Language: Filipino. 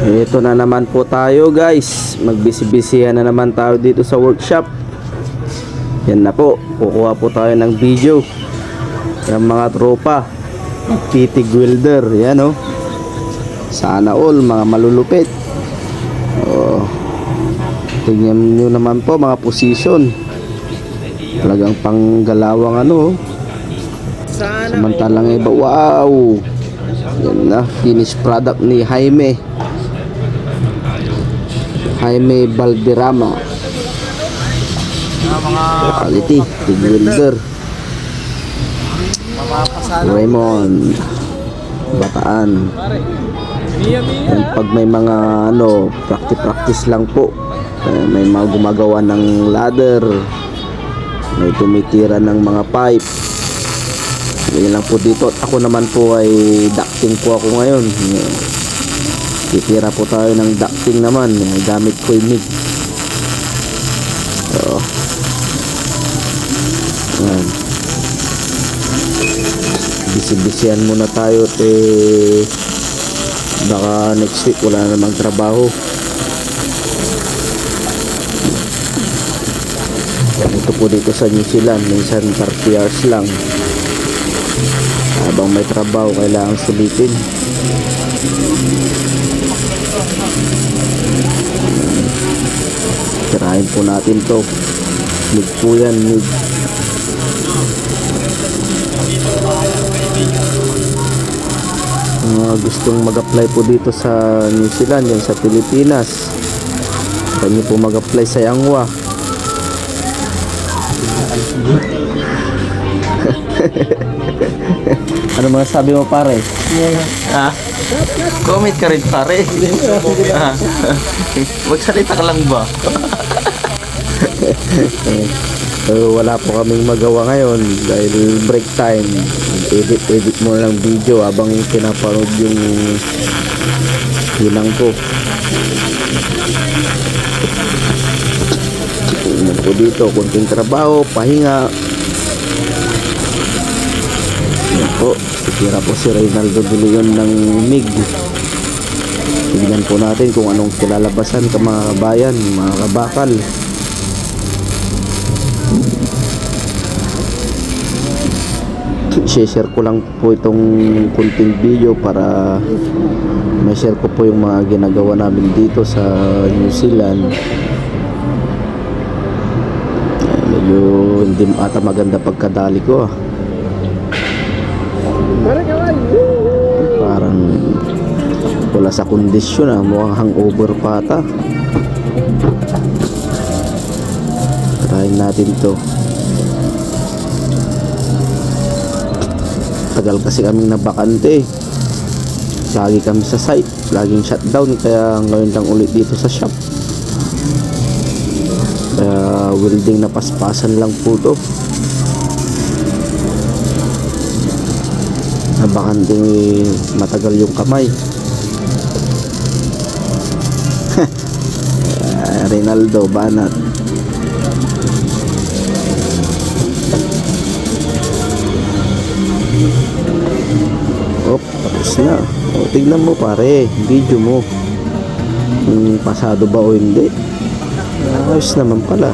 Ito na naman po tayo guys. Magbisi-bisihan na naman tayo dito sa workshop. Yan na po. Kukuha po tayo ng video ng mga tropa. Titig welder. Yan o. Sana all mga malulupit. Tingnan nyo naman po mga position. Talagang panggalawang ano. Samantalang iba. Wow. Yan na. Finished product ni Jaime Valderrama. Quality TIG welder. Raymond Bataan. Yan, pag may mga ano practice lang po, may mga gumagawa ng ladder, may tumitira ng mga pipe. Yan lang po dito. Ako naman po ay ducting po ako ngayon. Titira po tayo ng ducting naman. Gamit ko yung MIG. So, yan. Bisi-bisihan muna tayo at baka next week wala na namang trabaho. Ito po dito sa New Zealand, minsan 30 hours lang. Habang may trabaho kailangan sulitin. Tirahin po natin to. MIG po yan, MIG. Gustong mag-apply po dito sa New Zealand, yan sa Pilipinas, kanya po mag-apply sa Yangwa. Ano mga sabi mo pare? Comment ka rin pare. Magsalita ka lang ba? Wala po kaming magawa ngayon dahil break time. Edit mo lang video habang pinapanood yung hinang ko. Tingnan po dito, kunting trabaho, pahinga. Yan po, titira po si Reynaldo de Leon ng MIG. Tignan po natin kung anong kilalabasan ka mga kabayan, mga kabakal. I-share ko lang po itong kunting video para ma-share ko po yung mga ginagawa namin dito sa New Zealand. Medyo hindi ata maganda pagkadali ko Parang wala sa kondisyon mukhang hangover pa ata. Try natin to. Tagal kasi kaming nabakante. Lagi kami sa site, laging shutdown, kaya ngayon lang ulit dito sa shop. Kaya welding na paspasan lang po to. Nabakante, matagal yung kamay. Reynaldo banat. Tapos na. Tignan mo pare, video mo pasado ba o hindi. Ayos naman pala.